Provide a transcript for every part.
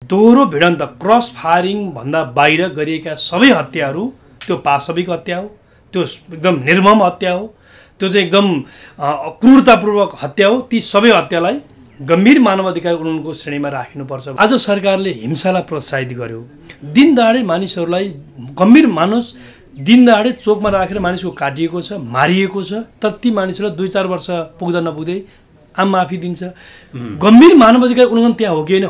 दोहोरो भिडन्त cross firing भन्दा बाहिर गरिएका सबै हत्याहरू त्यो पाशविक हत्या हो, त्यो एकदम निर्मम हत्या हो, त्यो चाहिँ एकदम क्रूरतापूर्वक हत्या हो। ती सबै हत्यालाई गम्भीर मानवाधिकार उल्लङ्घनको श्रेणीमा राखिनुपर्छ। आज सरकारले हिंसालाई प्रोत्साहित गर्यो, दिन दहाडे मानिसहरूलाई गम्भीर मानुस दिन दहाडे चोकमा राखेर मानिसको काटिएको छ, मारिएको छ, तर ती मानिसहरूलाई 2-4 वर्ष पुग्दा नपुग्दै आम माफी दिन्छ। गम्भीर मानवाधिकार उल्लङ्घन त्यहाँ हो कि होइन?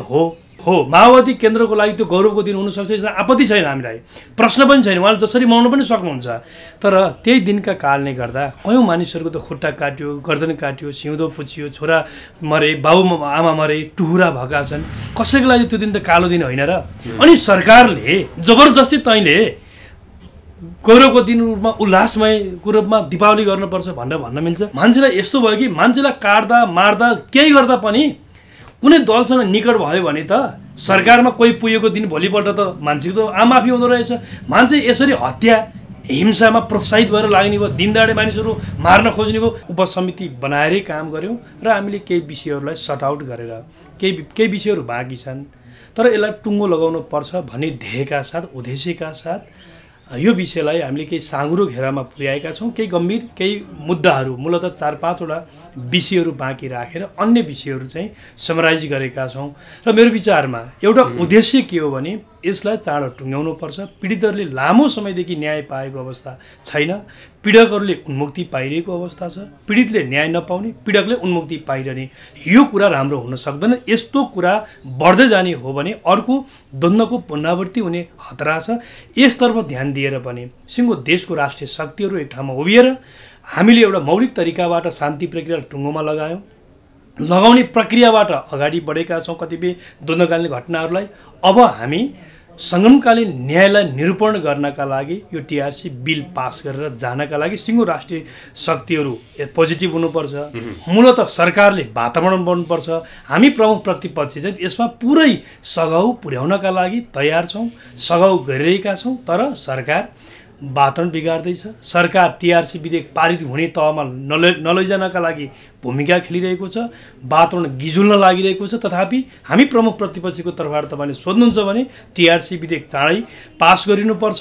हो। माओवादी केन्द्रको लागि त्यो गौरवको दिन हुनसक्छ, यसमा आपत्ति छैन, हामीलाई प्रश्न पनि छैन, उहाँले जसरी मनाउन पनि सक्नुहुन्छ। तर त्यही दिनका कारणले गर्दा कयौँ मानिसहरूको त खुट्टा काट्यो, गर्दन काट्यो, सिउँदो पुछियो, छोरा मरे, बाबु आमा मरे, टुहुरा भएका छन्। कसैको लागि त्यो दिन त कालो दिन होइन र? अनि सरकारले जबरजस्ती तैँले गौरवको दिन रूपमा उल्लासमय रूपमा दीपावली गर्नुपर्छ भनेर भन्न मिल्छ? मान्छेलाई यस्तो भयो कि मान्छेलाई काट्दा मार्दा केही गर्दा पनि कुनै दलसँग निकट भयो भने त सरकारमा कोही पुगेको दिन भोलिपल्ट त मान्छेको त आम माफी हुँदो रहेछ। मान्छे यसरी हत्या हिंसामा प्रोत्साहित भएर लाग्ने भयो, दिनदहाडे मानिसहरू मार्न खोज्ने भयो। उपसमिति बनाएरै काम गऱ्यौँ र हामीले केही विषयहरूलाई सट आउट गरेर केही विषयहरू बाँकी छन्, तर यसलाई टुङ्गो लगाउनु पर्छ भन्ने ध्येयका साथ, उद्देश्यका साथ यो विषयलाई हामीले केही साँगुरो घेरामा पुर्याएका छौँ। केही गम्भीर केही मुद्दाहरू, मूलतः 4-5वटा विषयहरू बाँकी राखेर अन्य विषयहरू चाहिँ समराइज गरेका छौँ। र मेरो विचारमा एउटा उद्देश्य के हो भने यसलाई चाँडो टुङ्ग्याउनुपर्छ। पीडितहरूले लामो समयदेखि न्याय पाएको अवस्था छैन, पीडकहरूले उन्मुक्ति पाइरहेको अवस्था छ। पीडितले न्याय नपाउने, पीडकले उन्मुक्ति पाइरहने, यो कुरा राम्रो हुन सक्दैन। यस्तो कुरा बढ्दै जाने हो भने अर्को द्वन्द्वको पुनरावृत्ति हुने खतरा छ। यसतर्फ ध्यान दिएर पनि सिङ्गो देशको राष्ट्रिय शक्तिहरू एक ठाउँमा उभिएर हामीले एउटा मौलिक तरिकाबाट शान्ति प्रक्रिया टुङ्गोमा लगायौँ। लगाउने प्रक्रियाबाट अगाडि बढेका छौँ कतिपय द्वन्द्वकालीन घटनाहरूलाई। अब हामी सङ्गमकालीन न्यायलाई निरूपण गर्नका लागि यो टिआरसी बिल पास गरेर जानका लागि सिङ्गो राष्ट्रिय शक्तिहरू पोजिटिभ हुनुपर्छ। मूलतः सरकारले वातावरण बन्नुपर्छ। हामी प्रमुख प्रतिपक्ष चाहिँ यसमा पुरै सघाउ पुर्याउनका लागि तयार छौँ, सघाउ गरिरहेका छौँ। तर सरकार वातावरण बिगार्दैछ। सरकार टिआरसी विधेयक पारित हुने तहमा नलैजानका लागि भूमिका खेलिरहेको छ, वातावरण गिजुल्न लागिरहेको छ। तथापि हामी प्रमुख प्रतिपक्षको तर्फबाट तपाईँले सोध्नुहुन्छ भने टिआरसी विधेयक चाँडै पास गरिनुपर्छ।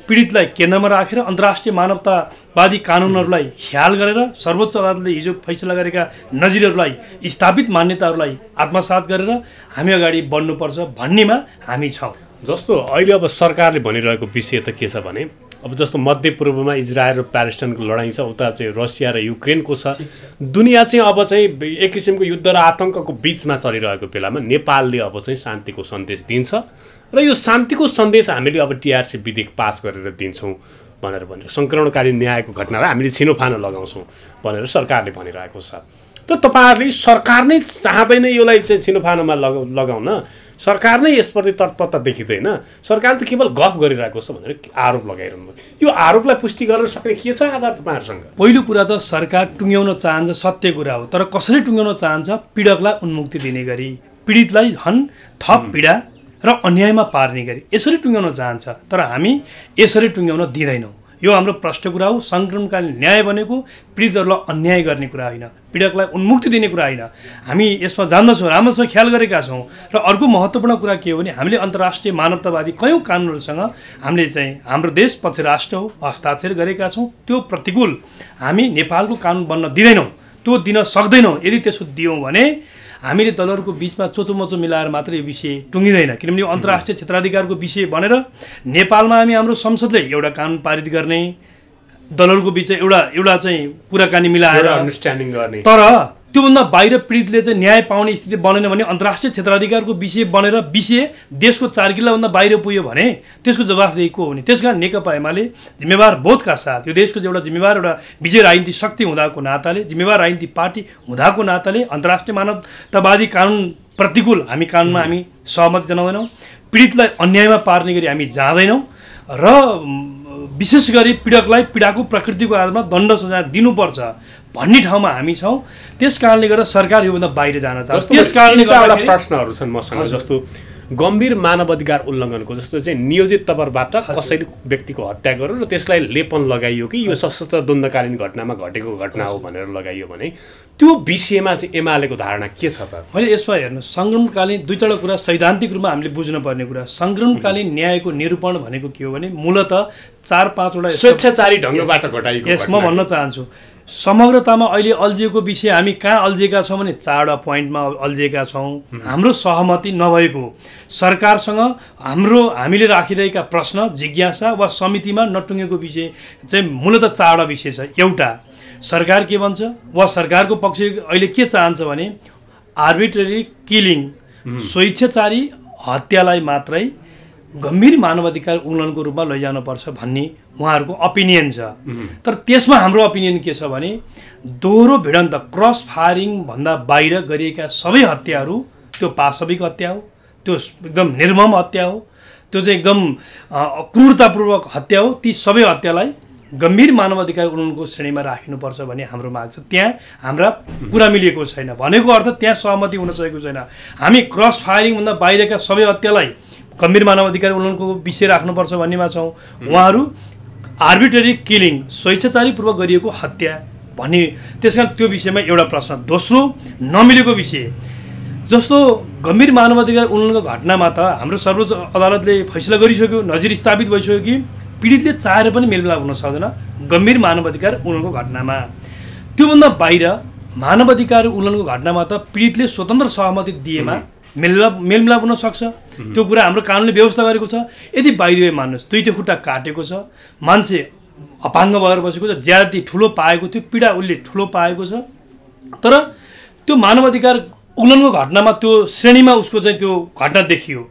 पीडितलाई केन्द्रमा राखेर अन्तर्राष्ट्रिय मानवतावादी कानुनहरूलाई ख्याल गरेर सर्वोच्च अदालतले हिजो फैसला गरेका नजिरहरूलाई, स्थापित मान्यताहरूलाई आत्मसात गरेर हामी अगाडि बढ्नुपर्छ भन्नेमा हामी छौँ। जस्तो अहिले अब सरकारले भनिरहेको विषय त के छ भने अब जस्तो मध्यपूर्वमा इजरायल र प्यालेस्टाइनको लडाइँ छ, उता चाहिँ रसिया र युक्रेनको छ। दुनियाँ चाहिँ अब चाहिँ एक किसिमको युद्ध र आतङ्कको बिचमा चलिरहेको बेलामा नेपालले अब चाहिँ शान्तिको सन्देश दिन्छ र यो शान्तिको सन्देश हामीले अब टिआरसी विधेयक पास गरेर दिन्छौँ भनेर सङ्कलनकारी न्यायको घटनालाई हामीले छिनोफानो लगाउँछौँ भनेर सरकारले भनिरहेको छ। त तपाईँहरूले सरकार नै चाहँदैन यसलाई चाहिँ छिनोफानोमा लगाउन, सरकार नै यसप्रति तत्परता देखिँदैन, सरकारले त केवल गफ गरिरहेको छ भनेर आरोप लगाइरहनु भयो। यो आरोपलाई पुष्टि गर्न सक्ने के छ आधार तपाईँहरूसँग? पहिलो कुरा त सरकार टुङ्ग्याउन चाहन्छ, सत्य कुरा हो। तर कसरी टुङ्ग्याउन चाहन्छ? पीडकलाई उन्मुक्ति दिने गरी, पीडितलाई झन् थप पीडा र अन्यायमा पार्ने गरी यसरी टुङ्ग्याउन चाहन्छ। तर हामी यसरी टुङ्ग्याउन दिँदैनौँ। यो हाम्रो प्रष्ट कुरा हो। सङ्कलनकालीन न्याय भनेको पीडितहरूलाई अन्याय गर्ने कुरा होइन, पीडकलाई उन्मुक्ति दिने कुरा होइन। हामी यसमा जान्दछौँ, राम्रोसँग ख्याल गरेका छौँ। र अर्को महत्त्वपूर्ण कुरा के हो भने हामीले अन्तर्राष्ट्रिय मानवतावादी कयौँ कानुनहरूसँग हामीले चाहिँ हाम्रो देश पछि राष्ट्र हो हस्ताक्षर गरेका छौँ। त्यो प्रतिकूल हामी नेपालको कानुन बन्न दिँदैनौँ, त्यो दिन सक्दैनौँ। यदि त्यसो दियौँ भने हामीले दलहरूको बिचमा चोचोमोचो मिलाएर मात्र यो विषय टुङ्गिँदैन। किनभने यो अन्तर्राष्ट्रिय क्षेत्राधिकारको विषय भनेर नेपालमा हामी हाम्रो संसदले एउटा कानुन पारित गर्ने, दलहरूको बिच एउटा चाहिँ कुराकानी मिलाएर अन्डरस्ट्यान्डिङ गर्ने, तर त्योभन्दा बाहिर पीडितले चाहिँ न्याय पाउने स्थिति बनेन भने अन्तर्राष्ट्रिय क्षेत्राधिकारको विषय बनेर विषय देशको 4 किलोभन्दा बाहिर पुग्यो भने त्यसको जवाफदेही को हुने? त्यसकारण नेकपा एमाले जिम्मेवार बोधका साथ यो देशको एउटा जिम्मेवार एउटा विजय राजनीति शक्ति हुँदाको नाताले, जिम्मेवार राजनीति पार्टी हुँदाको नाताले अन्तर्राष्ट्रिय मानवतावादी कानुन प्रतिकूल हामी कानुनमा हामी सहमति जनाउँदैनौँ। पीडितलाई अन्यायमा पार्ने गरी हामी जाँदैनौँ र विशेष गरी पीडकलाई पीडाको प्रकृतिको आधारमा दण्ड सजाय दिनुपर्छ भन्ने ठाउँमा हामी छौँ। त्यस कारणले गर्दा सरकार योभन्दा बाहिर जान चाहन्छ। त्यस कारणले गर्दा प्रश्नहरू छन् मसँग। जस्तो गम्भीर मानवाधिकार उल्लङ्घनको जस्तो चाहिँ नियोजित तवरबाट कसैले व्यक्तिको हत्या गर्यो र त्यसलाई लेपन लगाइयो कि यो सशस्त्र द्वन्द्वकालीन घटनामा घटेको घटना हो भनेर लगाइयो भने त्यो विषयमा चाहिँ एमालेको धारणा के छ त? मैले यसमा हेर्नु सङ्ग्रामकालीन दुईवटा कुरा सैद्धान्तिक रूपमा हामीले बुझ्नुपर्ने कुरा। सङ्ग्रामकालीन न्यायको निरूपण भनेको के हो भने मूलत 4-5 स्वेच्छाचारी ढङ्गबाट घटाइएको। यसमा भन्न चाहन्छु समग्रतामा अहिले अल्झिएको विषय हामी कहाँ अल्झिएका छौँ भने 4 पोइन्टमा अल्झिएका छौँ। हाम्रो सहमति नभएको सरकारसँग हामीले राखिरहेका प्रश्न जिज्ञासा वा समितिमा नटुङ्गेको विषय चाहिँ मूलत 4 विषय छ। एउटा सरकार के भन्छ वा सरकारको पक्ष अहिले के चाहन्छ भने आर्बिट्रेरी किलिङ स्वेच्छाचारी हत्यालाई मात्रै गम्भीर मानवाधिकार उल्लङ्घनको रूपमा लैजानुपर्छ भन्ने उहाँहरूको ओपिनियन छ। तर त्यसमा हाम्रो ओपिनियन के छ भने दोहोरो भिडन्त क्रस फायरिङ भन्दा बाहिर गरिएका सबै हत्याहरू त्यो पाशविक हत्या हो, त्यो एकदम निर्मम हत्या हो, त्यो चाहिँ एकदम क्रूरतापूर्वक हत्या हो। ती सबै हत्यालाई गम्भीर मानवाधिकार उल्लङ्घनको श्रेणीमा राखिनुपर्छ भन्ने हाम्रो माग छ। त्यहाँ हाम्रा कुरा मिलिएको छैन भनेको अर्थ त्यहाँ सहमति हुन सकेको छैन। हामी क्रस फायरिङभन्दा बाहिरका सबै हत्यालाई गम्भीर मानवाधिकार उल्लङ्घनको विषय राख्नुपर्छ भन्नेमा छौँ। उहाँहरू आर्बिट्रेरी किलिङ स्वेच्छाचारीपूर्वक गरिएको हत्या भन्ने त्यस कारण त्यो विषयमा एउटा प्रश्न। दोस्रो नमिलेको विषय जस्तो गम्भीर मानवाधिकार उल्लङ्घनको घटनामा त हाम्रो सर्वोच्च अदालतले फैसला गरिसक्यो, नजिर स्थापित भइसक्यो कि पीडितले चाहेर पनि मेलमिलाप हुन सक्दैन गम्भीर मानवाधिकार उल्लङ्घनको घटनामा। त्योभन्दा बाहिर मानवाधिकार उल्लङ्घनको घटनामा त पीडितले स्वतन्त्र सहमति दिएमा मेलमिलाप हुन सक्छ। त्यो कुरा हाम्रो कानुनले व्यवस्था गरेको छ। यदि बाहिर मान्नुहोस् 2 खुट्टा काटेको छ, मान्छे अपाङ्ग भएर बसेको छ, ज्यादती ठुलो पाएको थियो, पीडा उसले ठुलो पाएको छ, तर त्यो मानवाधिकार उल्लङ्घनको घटनामा त्यो श्रेणीमा उसको चाहिँ त्यो घटना देखियो,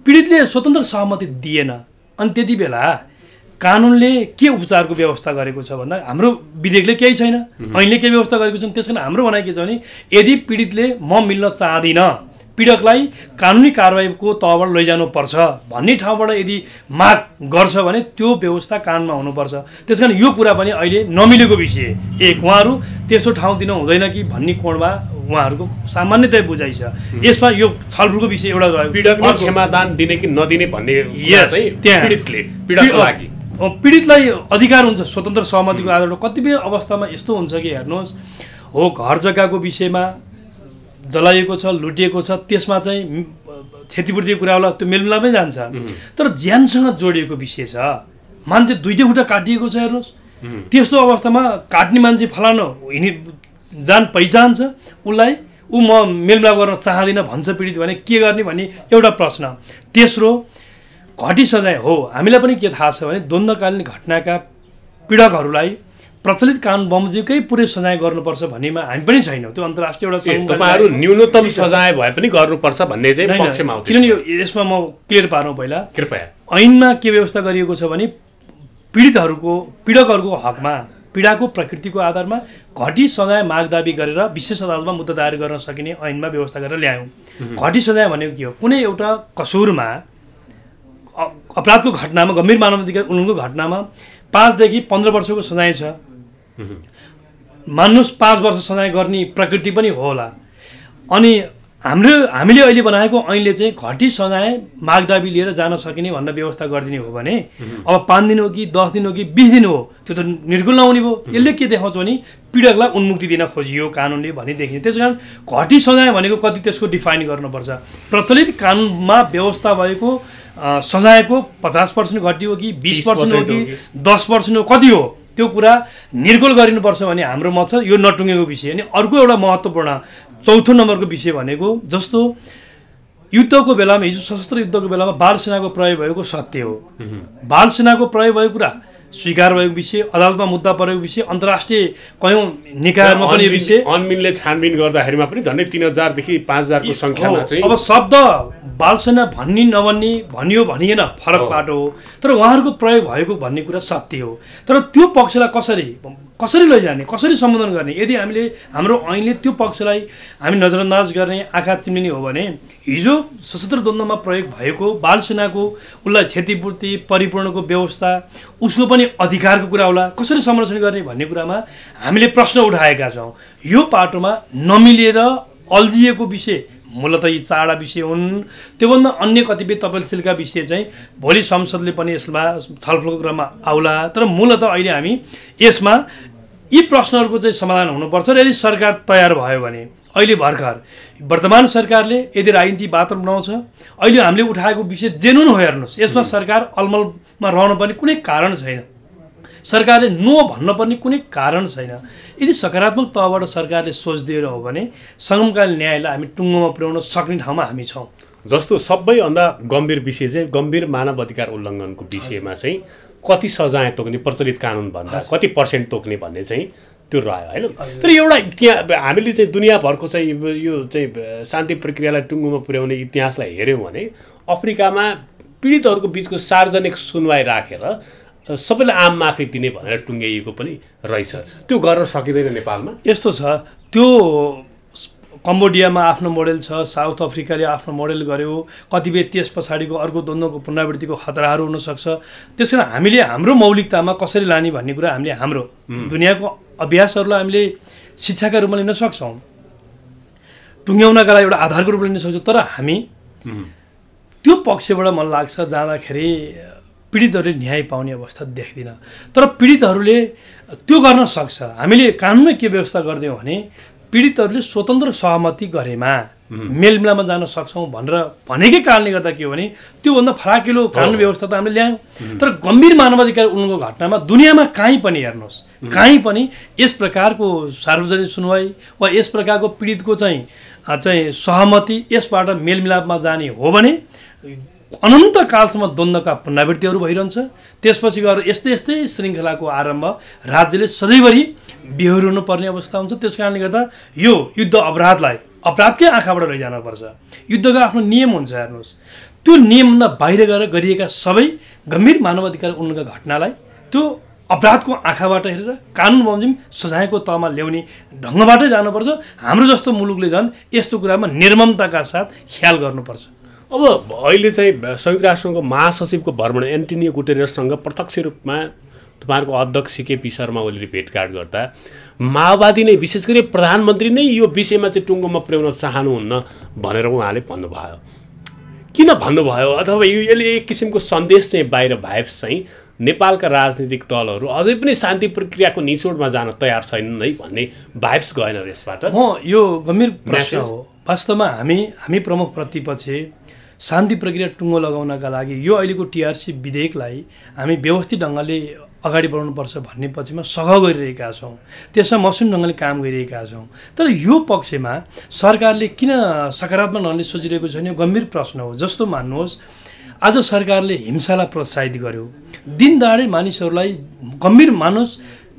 पीडितले स्वतन्त्र सहमति दिएन। अनि त्यति बेला कानुनले के उपचारको व्यवस्था गरेको छ भन्दा हाम्रो विधेयकले केही छैन, ऐनले के व्यवस्था गरेको छ। त्यसकारण हाम्रो भनाइ के छ भने यदि पीडितले म मिल्न चाहदिनँ, पीडकलाई कानुनी कारबाहीको तहबाट लैजानुपर्छ भन्ने ठाउँबाट यदि माग गर्छ भने त्यो व्यवस्था कानुनमा हुनुपर्छ। त्यसकारण यो कुरा पनि अहिले नमिलेको विषय। उहाँहरू त्यस्तो ठाउँ दिन हुँदैन कि भन्ने कोणमा उहाँहरूको सामान्यतया बुझाइ छ। यसमा यो छलफलको विषय एउटा रह्यो पीडकले क्षमादान दिने कि नदिने भन्ने पीडितलाई अधिकार हुन्छ स्वतन्त्र सहमतिको आधारमा। कतिपय अवस्थामा यस्तो हुन्छ कि हेर्नुहोस् हो घर जग्गाको विषयमा जलाइएको छ, लुटिएको छ, त्यसमा चाहिँ क्षतिपूर्तिको कुरा होला, त्यो मेलमिलापमै जान्छ। तर ज्यानसँग जोडिएको विषय छ, मान्छे 2 खुट्टा काटिएको छ हेर्नुहोस्, त्यस्तो अवस्थामा काट्ने मान्छे फलानु जान पहिचान छ, उसलाई म मेलमिलाप गर्न चाहदिनँ भन्छ पीडित भने के गर्ने भन्ने एउटा प्रश्न। तेस्रो घटी सजाय हो। हामीलाई पनि के थाहा छ भने द्वन्द्वकालीन घटनाका पीडकहरूलाई प्रचलित कानुन बमोजिमकै पुरै सजाय गर्नुपर्छ भन्नेमा हामी पनि छैनौँ। त्यो अन्तर्राष्ट्रिय एउटा तपाईहरु न्यूनतम सजाय भए पनि गर्नुपर्छ भन्ने चाहिँ पक्षमा हो। किनभने यसमा म क्लियर पार्नु पहिला कृपया ऐनमा के व्यवस्था गरिएको छ भने पीडकहरूको हकमा पीडाको प्रकृतिको आधारमा घटी सजाय माग दाबी गरेर विशेष अदालतमा मुद्दा दायर गर्न सकिने ऐनमा व्यवस्था गरेर ल्यायौँ। घटी सजाय भनेको के हो? कुनै एउटा कसुरमा अपराधको घटनामा गम्भीर मानवाधिकार उल्लङ्घनको घटनामा 5 देखि 15 वर्षको सजाय छ। मान्नुहोस् 5 वर्ष सजाय गर्ने प्रकृति पनि होला। अनि हामीले अहिले बनाएको ऐनले चाहिँ घटी सजाय मागदाबी लिएर जान सकिने भनेर व्यवस्था गरिदिने हो भने अब 5 दिन हो कि 10 दिन हो कि 20 दिन हो त्यो त निर्गुण नहुने भयो। यसले के देखाउँछ भने पीडकलाई उन्मुक्ति दिन खोजियो कानुनले भन्ने देखिन्छ। त्यसकारण घटी सजाय भनेको कति त्यसको डिफाइन गर्नुपर्छ। प्रचलित कानुनमा व्यवस्था भएको सजायको 50% घटी हो कि 20% हो कि 10% हो कति हो त्यो कुरा निर्गोल गरिनुपर्छ भन्ने हाम्रो मत छ। यो नटुङ्गेको विषय। अनि अर्को एउटा महत्त्वपूर्ण चौथो नम्बरको विषय भनेको जस्तो युद्धको बेलामा हिजो सशस्त्र युद्धको बेलामा बाल सेनाको प्रयोग भएको सत्य हो। बाल सेनाको प्रयोग भएको कुरा स्वीकार भएको विषय, अदालतमा मुद्दा परेको विषय, अन्तर्राष्ट्रिय कयौं निकायहरूमा पनि यो विषय अनमिनले छानबिन गर्दाखेरिमा पनि झन्डै 3000 देखि 5000 को संख्यामा चाहिँ अब शब्द बाल सेना भन्ने नभन्ने भनियो भनिएन फरक बाटो हो। तर उहाँहरूको प्रयोग भएको भन्ने कुरा सत्य हो। तर त्यो पक्षलाई कसरी लैजाने, कसरी सम्बोधन गर्ने? यदि हामीले हाम्रो ऐनले त्यो पक्षलाई हामी नजरअन्दाज गर्ने, आँखा चिम्लिने हो भने हिजो सशस्त्र द्वन्द्वमा प्रयोग भएको बाल सेनाको उसलाई क्षतिपूर्ति परिपूर्णको व्यवस्था उसको पनि अधिकारको कुरा होला, कसरी संरक्षण गर्ने भन्ने कुरामा हामीले प्रश्न उठाएका छौँ। यो पाटोमा नमिलेर अल्झिएको विषय मूलतः यी चारवटा विषय हुन्। त्योभन्दा अन्य कतिपय तपशीलका विषय चाहिँ भोलि संसदले पनि यसमा छलफलको क्रममा आउला। तर मूलतः अहिले हामी यसमा यी प्रश्नहरूको चाहिँ समाधान हुनुपर्छ र यदि सरकार तयार भयो भने अहिले भर्खर वर्तमान सरकारले यदि राजनीतिक वातावरण बनाउँछ, अहिले हामीले उठाएको विषय जेनुन हो हेर्नुहोस्, यसमा सरकार अलमलमा रहनुपर्ने कुनै कारण छैन, सरकारले नो भन्नुपर्ने कुनै कारण छैन। यदि सकारात्मक तहबाट सरकारले सोच दिएर हो भने सङ्गमकालीन न्यायलाई हामी टुङ्गोमा पुर्याउन सक्ने ठाउँमा हामी छौँ। जस्तो सबैभन्दा गम्भीर विषय चाहिँ गम्भीर मानव अधिकार उल्लङ्घनको विषयमा चाहिँ कति सजाय तोक्ने प्रचलित कानुनभन्दा कति पर्सेन्ट तोक्ने भन्ने चाहिँ त्यो रह्यो होइन। तर एउटा त्यहाँ हामीले चाहिँ दुनियाँभरको चाहिँ यो चाहिँ शान्ति प्रक्रियालाई टुङ्गोमा पुर्याउने इतिहासलाई हेऱ्यौँ भने अफ्रिकामा पीडितहरूको बिचको सार्वजनिक सुनवाई राखेर सबैलाई आम माफी दिने भनेर टुङ्ग्याइएको पनि रहेछ। त्यो गर्न सकिँदैन नेपालमा। यस्तो छ, त्यो कम्बोडियामा आफ्नो मोडेल छ, साउथ अफ्रिकाले आफ्नो मोडेल गर्यो, कतिपय त्यस पछाडिको अर्को द्वन्द्वको पुनरावृत्तिको खतराहरू हुनसक्छ। त्यस कारण हामीले हाम्रो मौलिकतामा कसरी लाने भन्ने कुरा हामीले हाम्रो दुनियाँको अभ्यासहरूलाई हामीले शिक्षाका रूपमा लिन सक्छौँ, टुङ्ग्याउनका लागि एउटा आधारको रूपमा लिन सक्छौँ। तर हामी त्यो पक्षबाट मलाई लाग्छ जाँदाखेरि पीडितहरूले न्याय पाउने अवस्था देख्दिनँ। तर पीडितहरूले त्यो गर्न सक्छ। हामीले कानुनमै के व्यवस्था गरिदियौँ भने पीडितहरूले स्वतन्त्र सहमति गरेमा मेलमिलापमा जान सक्छौँ भनेर भनेकै कारणले गर्दा के हो भने त्योभन्दा फराकिलो कानुन व्यवस्था त हामीले ल्यायौँ। तर गम्भीर मानवाधिकार उल्लङ्घनको घटनामा दुनियाँमा कहीँ पनि हेर्नुहोस्, कहीँ पनि यस प्रकारको सार्वजनिक सुनवाई वा यस प्रकारको पीडितको चाहिँ सहमति यसबाट मेलमिलापमा जाने हो भने अनन्त कालसम्म द्वन्द्वका पुनरावृत्तिहरू भइरहन्छ। त्यसपछि गएर यस्तै यस्तै श्रृङ्खलाको आरम्भ राज्यले सधैँभरि बेहोर्नु पर्ने अवस्था हुन्छ। त्यस कारणले गर्दा यो युद्ध अपराधलाई अपराधकै आँखाबाट लैजानुपर्छ। युद्धको आफ्नो नियम हुन्छ हेर्नुहोस्, त्यो नियमभन्दा बाहिर गएर गरिएका सबै गम्भीर मानवाधिकार उल्लङ्घनका घटनालाई त्यो अपराधको आँखाबाट हेरेर कानुन बमोजिम सजायको तहमा ल्याउने ढङ्गबाटै जानुपर्छ। हाम्रो जस्तो मुलुकले झन् यस्तो कुरामा निर्ममताका साथ ख्याल गर्नुपर्छ। अब अहिले चाहिँ संयुक्त राष्ट्रको महासचिवको भ्रमण एन्टोनियो गुटेरेससँग प्रत्यक्ष रूपमा तपाईँहरूको अध्यक्ष केपी शर्मा ओलीले भेटघाट गर्दा माओवादी नै विशेष गरी प्रधानमन्त्री नै यो विषयमा चाहिँ टुङ्गोमा पुर्याउन चाहनुहुन्न भनेर उहाँले भन्नुभयो। किन भन्नुभयो? अथवा यसले एक किसिमको सन्देश चाहिँ बाहिर भएपछि चाहिँ नेपालका राजनीतिक दलहरू अझै पनि शान्ति प्रक्रियाको निचोडमा जान तयार छैनन् है भन्ने भाइब्स गएन यसबाट? यो गम्भीर प्रश्न हो। वास्तवमा हामी प्रमुख प्रतिपक्ष शान्ति प्रक्रिया टुङ्गो लगाउनका लागि यो अहिलेको टिआरसी विधेयकलाई हामी व्यवस्थित ढङ्गले अगाडि बढाउनुपर्छ भन्ने पक्षमा सघाउ गरिरहेका छौँ, त्यसमा मसिनो ढङ्गले काम गरिरहेका छौँ। तर यो पक्षमा सरकारले किन सकारात्मक ढङ्गले सोचिरहेको छैन, यो गम्भीर प्रश्न हो। जस्तो मान्नुहोस्, आज सरकारले हिंसालाई प्रोत्साहित गर्यो, दिनदहाडे मानिसहरूलाई गम्भीर मानुस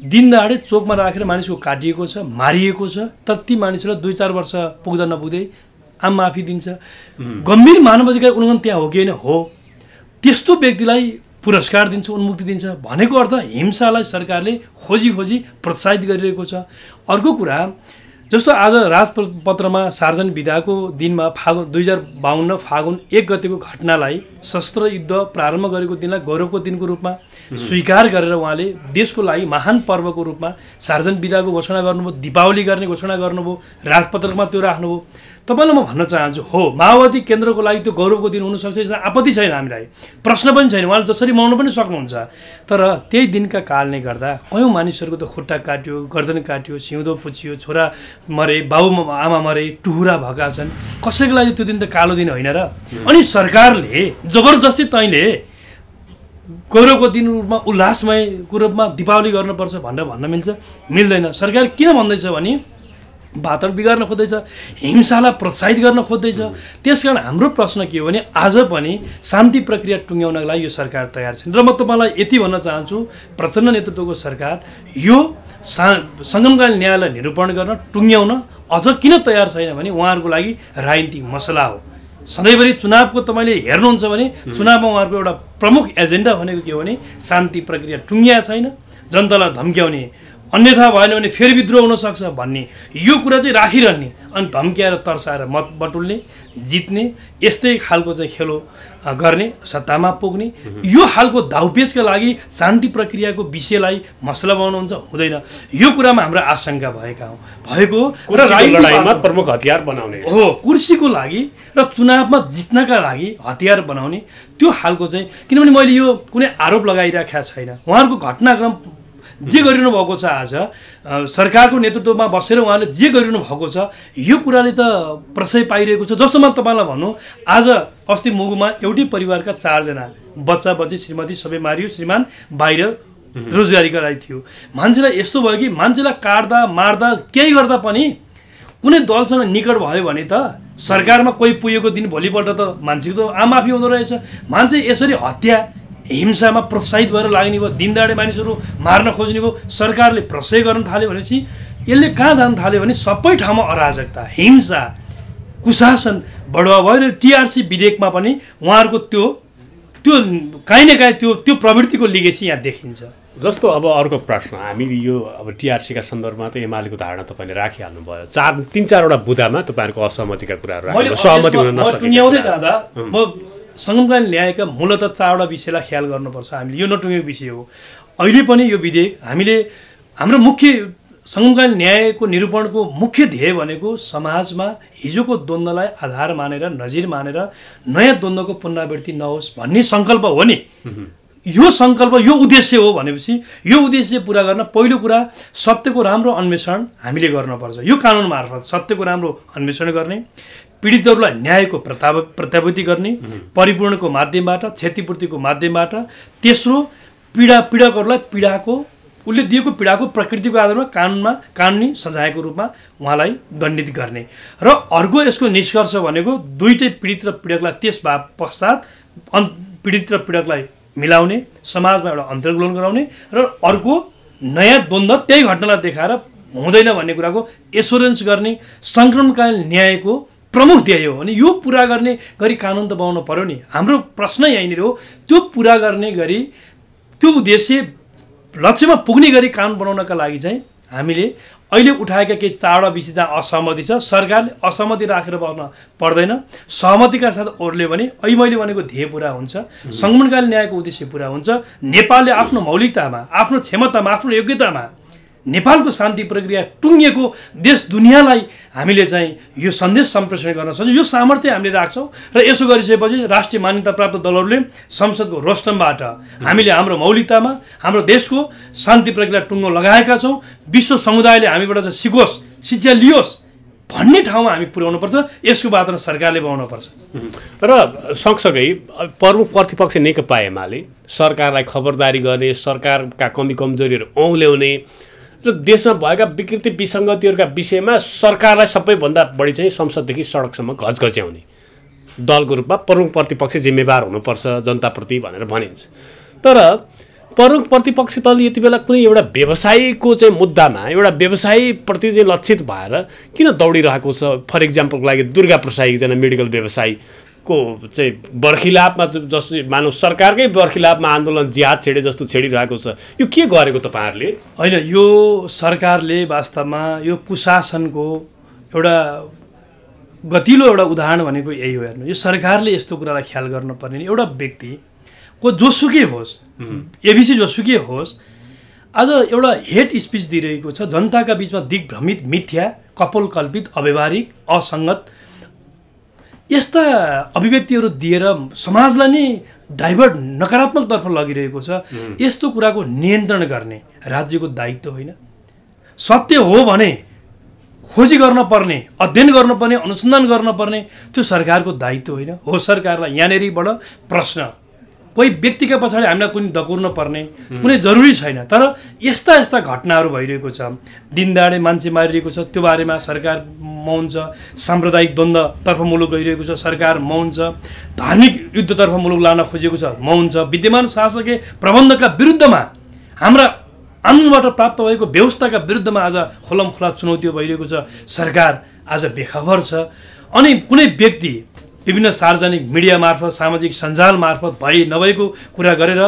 दिनदहाडे चोकमा राखेर मानिसको काटिएको छ, मारिएको छ, तर ती मानिसहरूलाई 2-4 वर्ष पुग्दा नपुग्दै आम माफी दिन्छ। गम्भीर मानवाधिकार उल्लङ्घन त्यहाँ हो कि होइन? हो। त्यस्तो व्यक्तिलाई पुरस्कार दिन्छ, उन्मुक्ति दिन्छ भनेको अर्थ हिंसालाई सरकारले खोजी प्रोत्साहित गरिरहेको छ। अर्को कुरा, जस्तो आज राजपत्रमा सार्वजनिक विधाको दिनमा 2052 फागुन 1 गतेको घटनालाई सशस्त्र युद्ध प्रारम्भ गरेको दिनलाई गौरवको दिनको रूपमा स्वीकार गरेर उहाँले देशको लागि महान पर्वको रूपमा सार्वजनिक विधाको घोषणा गर्नुभयो, दीपावली गर्ने घोषणा गर्नुभयो, राजपत्रमा त्यो राख्नुभयो। तपाईँलाई म भन्न चाहन्छु, हो माओवादी केन्द्रको लागि त्यो गौरवको दिन हुनसक्छ, यसमा आपत्ति छैन, हामीलाई प्रश्न पनि छैन, उहाँले जसरी मनाउन पनि सक्नुहुन्छ। तर त्यही दिनका कारणले गर्दा कयौँ मानिसहरूको त खुट्टा काट्यो, गर्दन काट्यो, सिउँदो पुछियो, छोरा मरे, बाबु आमा मरे, टुहुरा भएका छन्। कसैको लागि त्यो दिन त कालो दिन होइन र? अनि सरकारले जबरजस्ती तैँले गौरवको दिन रूपमा उल्लासमयको रूपमा दीपावली गर्नुपर्छ भनेर भन्न मिल्दैन। सरकार किन भन्दैछ भने वातावरण बिगार्न खोज्दैछ, हिंसालाई प्रोत्साहित गर्न खोज्दैछ। त्यसकारण हाम्रो प्रश्न के हो भने आज पनि शान्ति प्रक्रिया टुङ्ग्याउनका लागि यो सरकार तयार छैन। र म तपाईँलाई यति भन्न चाहन्छु, प्रचण्ड नेतृत्वको सरकार यो सङ्गमकालीन न्यायलाई निरूपण गर्न टुङ्ग्याउन अझ किन तयार छैन भने उहाँहरूको लागि राजनीतिक मसला हो। सधैँभरि चुनावको तपाईँले हेर्नुहुन्छ भने चुनावमा उहाँहरूको एउटा प्रमुख एजेन्डा भनेको के हो भने शान्ति प्रक्रिया टुङ्ग्या छैन, जनतालाई धम्क्याउने अन्यथा भएन भने फेरि विद्रोह हुनसक्छ भन्ने यो कुरा चाहिँ राखिरहने अनि धम्क्याएर तर्साएर मत बटुल्ने जित्ने यस्तै खालको चाहिँ खेलो गर्ने सत्तामा पुग्ने यो खालको दाउपेचका लागि शान्ति प्रक्रियाको विषयलाई मसला बनाउनुहुन्छ हुँदैन। यो कुरामा हाम्रो आशंका भएको लडाइँमा प्रमुख हतियार बनाउने हो कुर्सीको लागि र चुनावमा जित्नका लागि हतियार बनाउने त्यो खालको चाहिँ किनभने मैले यो कुनै आरोप लगाइराखेका छैन। उहाँहरूको घटनाक्रम जे गरिरहनु भएको छ आज सरकारको नेतृत्वमा बसेर उहाँले जे गरिरहनु भएको छ यो कुराले त प्रशय पाइरहेको छ। जस्तो म तपाईँलाई भनौँ आज अस्ति मुगुमा एउटै परिवारका 4 जना बच्चा बच्ची श्रीमती सबै मारियो, श्रीमान बाहिर रोजगारीका लागि थियो। मान्छेलाई यस्तो भयो कि मान्छेलाई काट्दा मार्दा केही गर्दा पनि कुनै दलसँग निकट भयो भने त सरकारमा कोही पुगेको दिन भोलिपल्ट त मान्छेको त आमाफी हुँदो रहेछ। मान्छे यसरी हत्या हिंसामा प्रोत्साहित भएर लाग्ने भयो, दिनदाडे मानिसहरू मार्न खोज्ने भयो, सरकारले प्रशय गर्न थाल्यो भनेपछि यसले कहाँ जान थाल्यो भने सबै ठाउँमा अराजकता हिंसा कुशासन बढुवा भयो। र टिआरसी विधेयकमा पनि उहाँहरूको त्यो काहीँ न काहीँ त्यो प्रवृत्तिको लिगेसी यहाँ देखिन्छ। जस्तो अब अर्को प्रश्न हामी यो अब टिआरसीका सन्दर्भमा त एमालेको धारणा तपाईँले राखिहाल्नु भयो 3-4वटा बुदामा तपाईँहरूको असहमतिका कुराहरू सहमति हुन नसक्ने जाँदा म समकालीन न्यायका मूलतः 4वटा विषयलाई ख्याल गर्नुपर्छ हामीले। यो नटुङ्गेको विषय हो। अहिले पनि यो विधेयक हामीले हाम्रो मुख्य समकालीन न्यायको निरूपणको मुख्य ध्येय भनेको समाजमा हिजोको द्वन्द्वलाई आधार मानेर नजिर मानेर नयाँ द्वन्द्वको पुनरावृत्ति नहोस् भन्ने सङ्कल्प हो नि। यो सङ्कल्प यो उद्देश्य हो भनेपछि यो उद्देश्य पुरा गर्न पहिलो कुरा सत्यको राम्रो अन्वेषण हामीले गर्नुपर्छ। यो कानुन मार्फत सत्यको राम्रो अन्वेषण गर्ने, पीडितहरूलाई न्यायको प्रत्याभूति गर्ने परिपूर्णको माध्यमबाट, क्षतिपूर्तिको माध्यमबाट, तेस्रो पीडकहरूलाई पीडाको उसले दिएको पीडाको प्रकृतिको आधारमा कानुनी सजायको रूपमा उहाँलाई दण्डित गर्ने र अर्को यसको निष्कर्ष भनेको दुईटै पीडित र पीडकलाई त्यस पश्चात पीडित र पीडकलाई मिलाउने, समाजमा एउटा अन्तर्गुलन गराउने र अर्को नयाँ द्वन्द्व त्यही घटनालाई देखाएर हुँदैन भन्ने कुराको एस्योरेन्स गर्ने सङ्क्रमणकालीन न्यायको प्रमुख ध्येय हो। अनि यो पुरा गर्ने गरी कानुन त बनाउनु पर्यो नि। हाम्रो प्रश्न यहीँनिर हो, त्यो पुरा गर्ने गरी त्यो उद्देश्य लक्ष्यमा पुग्ने गरी कानुन बनाउनका लागि चाहिँ हामीले अहिले उठाएका केही 4वटा विषय जहाँ असहमति छ सरकारले असहमति राखेर बस्न पर्दैन। सहमतिका साथ ओर्ल्यो भने अहिले मैले भनेको ध्येय पुरा हुन्छ, सङ्क्रमणकालीन न्यायको उद्देश्य पुरा हुन्छ। नेपालले आफ्नो मौलिकतामा, आफ्नो क्षमतामा, आफ्नो योग्यतामा नेपालको शान्ति प्रक्रिया टुङ्गिएको देश दुनियाँलाई हामीले चाहिँ यो सन्देश सम्प्रेषण गर्न सक्छौँ। यो सामर्थ्य हामीले राख्छौँ र यसो गरिसकेपछि राष्ट्रिय मान्यता प्राप्त दलहरूले संसदको रोस्टमबाट हामीले हाम्रो मौलिकतामा हाम्रो देशको शान्ति प्रक्रिया टुङ्गो लगाएका छौँ। विश्व समुदायले हामीबाट चाहिँ सिकोस्, शिक्षा लियोस् भन्ने ठाउँमा हामी पुर्याउनुपर्छ। यसको बाटो सरकारले बनाउनुपर्छ। तर सँगसँगै प्रमुख प्रतिपक्ष नेकपा एमाले सरकारलाई खबरदारी गर्ने, सरकारका कमी कमजोरीहरू औँल्याउने र देशमा भएका विकृति विसङ्गतिहरूका विषयमा सरकारलाई सबैभन्दा बढी चाहिँ संसददेखि सडकसम्म घचघच्याउने दलको रूपमा प्रमुख प्रतिपक्ष जिम्मेवार हुनुपर्छ जनताप्रति भनेर भनिन्छ। तर प्रमुख प्रतिपक्ष दल यति बेला कुनै एउटा व्यवसायीको चाहिँ मुद्दामा एउटा व्यवसायीप्रति चाहिँ लक्षित भएर किन दौडिरहेको छ? फर इक्जाम्पलको लागि दुर्गा प्रसाई एकजना मेडिकल व्यवसायीको चाहिँ बर्खिलापमा जस्तो मानव सरकारकै बर्खिलापमा आन्दोलन जिहाद छेडे जस्तो छेडिरहेको छ। यो के गरेको तपाईँहरूले? होइन, यो सरकारले वास्तवमा यो कुशासनको एउटा गतिलो एउटा उदाहरण भनेको यही हो। हेर्नु, यो सरकारले यस्तो कुरालाई ख्याल गर्नुपर्ने एउटा व्यक्ति को जोसुकै होस्, एबिसी जोसुकै होस्, आज एउटा हेट स्पिच दिइरहेको छ जनताका बिचमा दिग्भ्रमित, मिथ्या, कपोलकल्पित, अव्यवहारिक, असङ्गत यस्ता अभिव्यक्तिहरू दिएर समाजलाई नै डाइभर्ट नकारात्मकतर्फ लगिरहेको छ। यस्तो कुराको नियन्त्रण गर्ने राज्यको दायित्व होइन। सत्य हो भने खोजी गर्न पर्ने, अध्ययन गर्नुपर्ने, अनुसन्धान गर्नुपर्ने त्यो सरकारको दायित्व होइन। हो सरकारलाई यहाँनिरबाट प्रश्न कोही व्यक्तिका पछाडि हामीलाई कुनै दकुर्न पर्ने कुनै जरुरी छैन। तर यस्ता यस्ता घटनाहरू भइरहेको छ, दिनदाडे मान्छे मारिरहेको छ, त्यो बारेमा सरकार मौन छ। साम्प्रदायिक द्वन्द्वतर्फ मुलुक गइरहेको छ, सरकार मौन छ। धार्मिक युद्धतर्फ मुलुक लान खोजेको छ, मौन छ। विद्यमान शासकीय प्रबन्धका विरुद्धमा हाम्रा आन्दोलनबाट प्राप्त भएको व्यवस्थाका विरुद्धमा आज खुलमखुला चुनौती भइरहेको छ, सरकार आज बेखबर छ। अनि कुनै व्यक्ति विभिन्न सार्वजनिक मिडिया मार्फत सामाजिक सञ्जाल मार्फत नभएको कुरा गरेर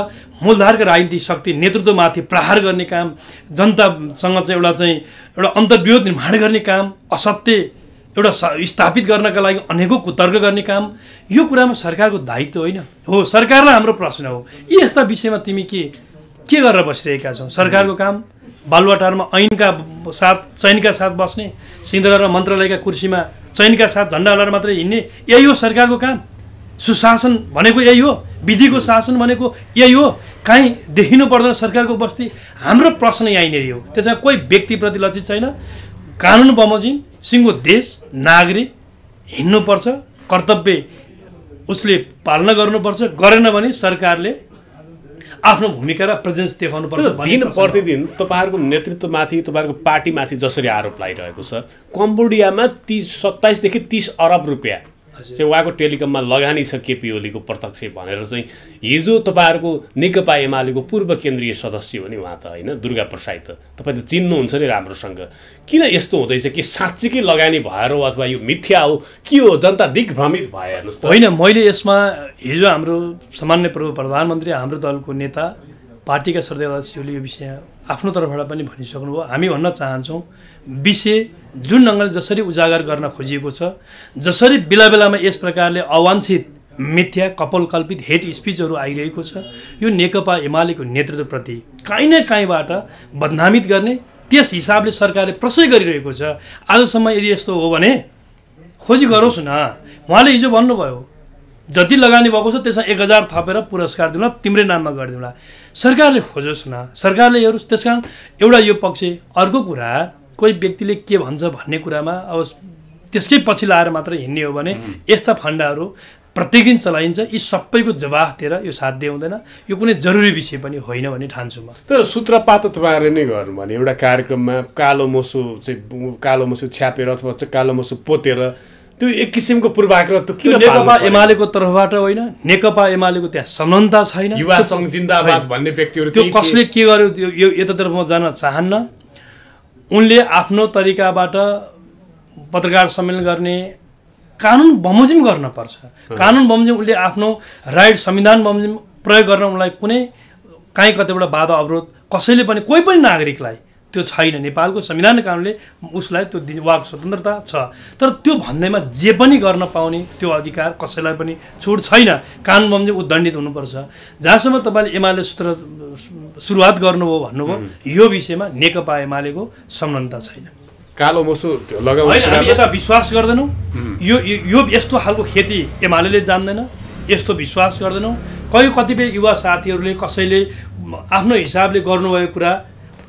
मूलधारका राजनीतिक शक्ति नेतृत्वमाथि प्रहार गर्ने काम, जनतासँग चाहिँ एउटा अन्तर्विरोध निर्माण गर्ने काम, असत्य एउटा स्थापित गर्नका लागि अनेकौँ कुतर्क गर्ने काम, यो कुरामा सरकारको दायित्व होइन हो। सरकारलाई हाम्रो प्रश्न हो, यी यस्ता विषयमा तिमी के गरेर बसिरहेका छौ? सरकारको काम बालुवाटारमा ऐनका साथ चयनका साथ बस्ने, सिंहदरबार र मन्त्रालयका कुर्सीमा चयनका साथ झन्डा हल्लाएर मात्रै हिँड्ने, यही हो सरकारको काम? सुशासन भनेको यही हो? विधिको शासन भनेको यही हो? काहीँ देखिनु पर्दैन सरकारको उपस्थिति? हाम्रो प्रश्न यहीँनिर हो। त्यसमा कोही व्यक्तिप्रति लक्षित छैन। कानुन बमोजिम सिङ्गो देश नागरिक हिँड्नुपर्छ, कर्तव्य उसले पालना गर्नुपर्छ, गरेन भने सरकारले आफ्नो भूमिका र प्रेजेन्स देखाउनुपर्छ। दिन प्रतिदिन तपाईँहरूको नेतृत्वमाथि, तपाईँहरूको पार्टीमाथि जसरी आरोप लागिरहेको छ, कम्बोडियामा 27 देखि 30 अरब रुपियाँ चाहिँ उहाँको टेलिकममा लगानी छ केपी ओलीको प्रत्यक्ष भनेर चाहिँ हिजो तपाईँहरूको नेकपा एमालेको पूर्व केन्द्रीय सदस्य हो नि उहाँ त, होइन? दुर्गा प्रसाद त तपाईँ त चिन्नुहुन्छ नि राम्रोसँग। किन यस्तो हुँदैछ? कि साँच्चीकै लगानी भएर हो अथवा यो मिथ्या हो? के हो? जनता दिग्भ्रमित भयो हेर्नुहोस् त। होइन, मैले यसमा हिजो हाम्रो सामान्य पूर्व प्रधानमन्त्री, हाम्रो दलको नेता, पार्टीका सदस्यहरूले यो विषय आफ्नो तर्फबाट पनि भनिसक्नुभयो। हामी भन्न चाहन्छौँ, विषय जुन ढङ्गले जसरी उजागर गर्न खोजिएको छ, जसरी बेला बेलामा यस प्रकारले अवाञ्छित मिथ्या कपोलकल्पित हेट स्पिचहरू आइरहेको छ, यो नेकपा एमालेको नेतृत्वप्रति काहीँ न काहीँबाट बदनामित गर्ने त्यस हिसाबले सरकारले प्रशय गरिरहेको छ। आजसम्म यदि यस्तो हो भने खोजी गरोस् न। उहाँले हिजो भन्नुभयो जति लगानी भएको छ त्यसमा 1000 थपेर पुरस्कार दिउँला, तिम्रै नाममा गरिदिउँला। सरकारले खोजोस् न, सरकारले हेरोस्। त्यस कारण एउटा यो पक्ष। अर्को कुरा, कोही व्यक्तिले के भन्छ भन्ने कुरामा अब त्यसकै पछि लाएर मात्र हिँड्ने हो भने यस्ता फन्डाहरू प्रत्येक दिन चलाइन्छ। यी सबैको जवाफ दिएर यो साध्य हुँदैन। यो कुनै जरुरी विषय पनि होइन भन्ने ठान्छु म। तर सूत्रपात तपाईँहरूले नै गर्नु भने एउटा कार्यक्रममा कालो मोसो छ्यापेर अथवा कालो मोसो पोतेर त्यो एक किसिमको पूर्वाग्रह त किन? नेकपा एमालेको तर्फबाट होइन, नेकपा एमालेको त्यहाँ समानता छैन। युवा सङ्घ जिन्दाबाद भन्ने व्यक्तिहरू त्यो कसले के गर्यो यो यतातर्फ म जान चाहन्न। उनले आफ्नो तरिकाबाट पत्रकार सम्मेलन गर्ने, कानुन बमोजिम गर्न पर्छ। कानुन बमोजिम उनले आफ्नो राइट संविधान बमोजिम प्रयोग गर्न उनलाई कुनै काहीँ कतैबाट बाधा अवरोध कसैले पनि, कोही पनि नागरिकलाई त्यो छैन। नेपालको संविधान कानुनले उसलाई त्यो वाक स्वतन्त्रता छ। तर त्यो भन्दैमा जे पनि गर्न पाउने त्यो अधिकार कसैलाई पनि छुट छैन। कानुन बमोजिम ऊ दण्डित हुनुपर्छ। जहाँसम्म तपाईँले एमाले सुरुवात गर्नुभयो भन्नुभयो, यो विषयमा नेकपा एमालेको संलग्नता छैन। कालो मोसो लगाउने हामी यता विश्वास गर्दैनौँ। यो यस्तो खालको खेती एमाले जान्दैन, यस्तो विश्वास गर्दैनौँ। कतिपय युवा साथीहरूले कसैले आफ्नो हिसाबले गर्नुभएको कुरा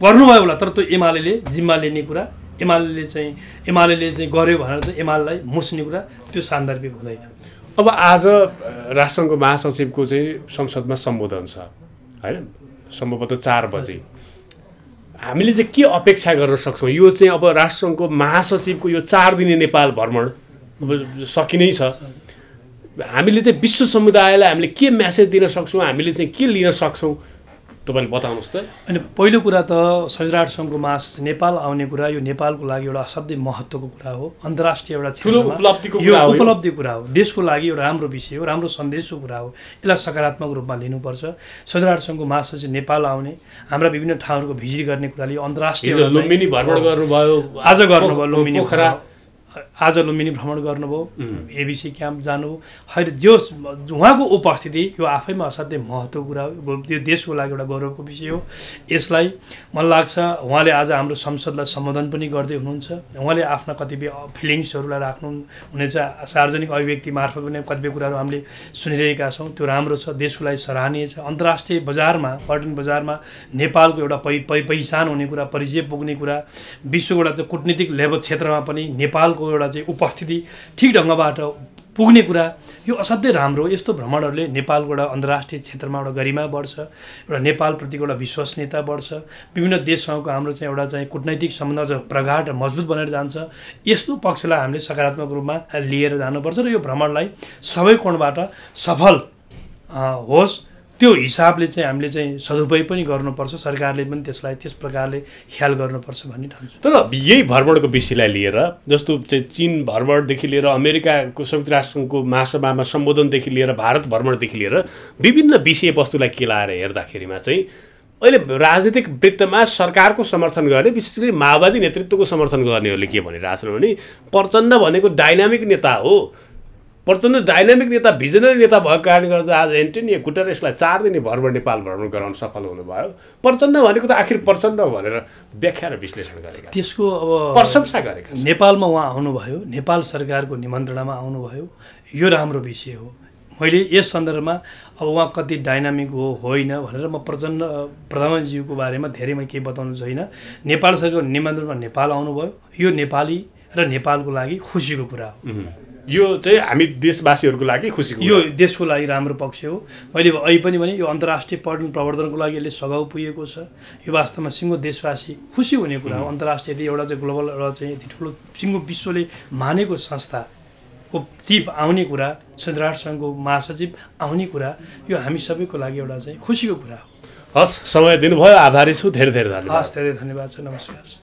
गर्नुभयो होला, तर त्यो एमाले जिम्मा लिने कुरा, एमाले चाहिँ गर्यो भनेर चाहिँ एमालेलाई मुस्ने कुरा, त्यो सान्दर्भिक हुँदैन। अब आज राष्ट्रसङ्घको महासचिवको चाहिँ संसदमा सम्बोधन छ, होइन? सम्भवतः 4 बजे। हामीले चाहिँ के अपेक्षा गर्न सक्छौँ? यो चाहिँ अब राष्ट्रसङ्घको महासचिवको यो 4 दिने नेपाल भ्रमण अब सकिनै छ। हामीले चाहिँ विश्व समुदायलाई हामीले के म्यासेज दिन सक्छौँ? हामीले चाहिँ के लिन सक्छौँ? तपाईँले बताउनुहोस् त। अनि पहिलो कुरा त संयुक्त राष्ट्रसङ्घको महासचिव नेपाल आउने कुरा, यो नेपालको लागि एउटा असाध्यै महत्त्वको कुरा हो। अन्तर्राष्ट्रिय एउटा ठुलो उपलब्धिको कुरा हो। देशको लागि एउटा राम्रो विषय हो, राम्रो सन्देशको कुरा हो। यसलाई सकारात्मक रूपमा लिनुपर्छ। संयुक्त राष्ट्रसङ्घको महासचिव नेपाल आउने, हाम्रा विभिन्न ठाउँहरूको भिजिट गर्ने कुराले अन्तर्राष्ट्रिय लुम्बिनी भ्रमण गर्नुभयो, आज लुम्बिनी भ्रमण गर्नुभयो, एबिसी क्याम्प जानुभयो। अहिले जो उहाँको उपस्थिति यो आफैमा असाध्यै महत्त्वको कुरा हो। यो देशको लागि एउटा गौरवको विषय हो। यसलाई मलाई लाग्छ उहाँले आज हाम्रो संसदलाई सम्बोधन पनि गर्दै हुनुहुन्छ। उहाँले आफ्ना कतिपय फिलिङ्सहरूलाई राख्नुहुनेछ। सार्वजनिक अभिव्यक्ति मार्फत पनि कतिपय कुराहरू हामीले सुनिरहेका छौँ। त्यो राम्रो छ, देशको लागि सराहनीय छ। अन्तर्राष्ट्रिय बजारमा, पर्यटन बजारमा नेपालको एउटा पहिचान हुने कुरा, परिचय पुग्ने कुरा, विश्वको एउटा चाहिँ कूटनीतिक लेभल क्षेत्रमा पनि नेपालको एउटा चाहिँ उपस्थिति ठिक ढङ्गबाट पुग्ने कुरा, यो असाध्यै राम्रो। यस्तो भ्रमणहरूले नेपालको एउटा अन्तर्राष्ट्रिय क्षेत्रमा एउटा गरिमा बढ्छ, एउटा नेपालप्रतिको एउटा विश्वसनीयता बढ्छ। विभिन्न देशसँगको हाम्रो चाहिँ एउटा चाहिँ कूटनैतिक सम्बन्ध प्रगाढ र मजबुत बनेर जान्छ। यस्तो पक्षलाई हामीले सकारात्मक रूपमा लिएर जानुपर्छ र यो भ्रमणलाई सबै कोणबाट सफल होस् त्यो हिसाबले चाहिँ हामीले चाहिँ सदुपयोग पनि गर्नुपर्छ, सरकारले पनि त्यसलाई त्यस प्रकारले ख्याल गर्नुपर्छ भन्ने ठान्छु। तर यही भ्रमणको विषयलाई लिएर जस्तो चाहिँ चीन भ्रमणदेखि लिएर अमेरिकाको संयुक्त राष्ट्रसङ्घको महासभामा सम्बोधनदेखि लिएर भारत भ्रमणदेखि लिएर विभिन्न विषयवस्तुलाई केलाएर हेर्दाखेरिमा चाहिँ अहिले राजनीतिक वृत्तमा सरकारको समर्थन गर्ने, विशेष गरी माओवादी नेतृत्वको समर्थन गर्नेहरूले के भनिरहेछन् भने प्रचण्ड भनेको डाइनामिक नेता हो, प्रचण्ड डाइनामिक नेता, भिजनरी नेता भएको कारणले गर्दा आज एन्टोनियो गुटेरेसलाई 4 दिने नेपाल भ्रमण गराउन सफल हुनुभयो। प्रचण्ड भनेको त आखिर प्रचण्ड भनेर व्याख्या र विश्लेषण गरेका, त्यसको अब प्रशंसा गरेका। नेपालमा उहाँ आउनुभयो, नेपाल सरकारको निमन्त्रणामा आउनुभयो, यो राम्रो विषय हो। मैले यस सन्दर्भमा अब उहाँ कति डाइनामिक हो होइन भनेर म प्रचण्ड प्रधानमन्त्रीज्यूको बारेमा धेरै म केही बताउनु छैन। नेपाल सरकारको निमन्त्रणमा नेपाल आउनुभयो, यो नेपाली र नेपालको लागि खुसीको कुरा हो। यो चाहिँ हामी देशवासीहरूको लागि खुसीको, यो देशको लागि राम्रो पक्ष हो। मैले अहिले पनि भने यो अन्तर्राष्ट्रिय पर्यटन प्रवर्धनको लागि यसले सघाउ पुगेको छ। यो वास्तवमा सिङ्गो देशवासी खुसी हुने कुरा हो। अन्तर्राष्ट्रिय यदि एउटा चाहिँ ग्लोबल एउटा चाहिँ यति ठुलो सिङ्गो विश्वले मानेको संस्थाको चिफ आउने कुरा, संयुक्त राष्ट्रसङ्घको महासचिव आउने कुरा, यो हामी सबैको लागि एउटा चाहिँ खुसीको कुरा हो। हस्, समय दिनुभयो, आभारी छु, धेरै धेरै धन्यवाद। हस्, धेरै धन्यवाद छ, नमस्कार।